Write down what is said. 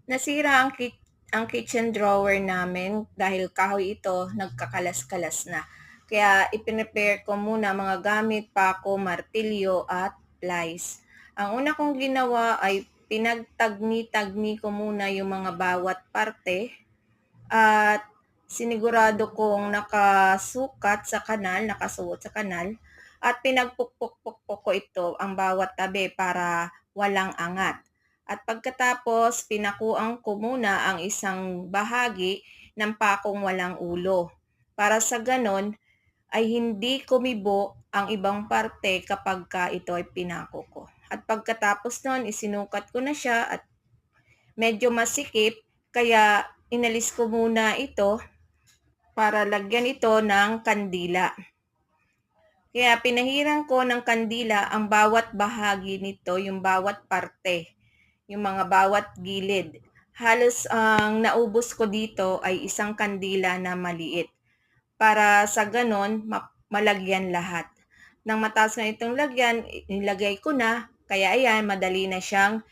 Nasira ang kitchen drawer namin dahil kahoy ito, nagkakalas-kalas na. Kaya ipinrepare ko muna mga gamit, pako, martilyo at plies. Ang una kong ginawa ay pinagtagni-tagni ko muna yung mga bawat parte at sinigurado kong nakasuot sa kanal at pinagpukpok-pukpok ko ito ang bawat tabi para walang angat. At pagkatapos, pinakuan ko muna ang isang bahagi ng pakong walang ulo. Para sa ganon, ay hindi kumibo ang ibang parte kapag ka ito ay pinako ko. At pagkatapos nun, isinukat ko na siya at medyo masikip, kaya inalis ko muna ito para lagyan ito ng kandila. Kaya pinahiran ko ng kandila ang bawat bahagi nito, yung bawat parte, yung mga bawat gilid. Halos ang naubos ko dito ay isang kandila na maliit para sa ganon malagyan lahat. Nang matapos na itong lagyan, nilagay ko na, kaya ayan, madali na siyang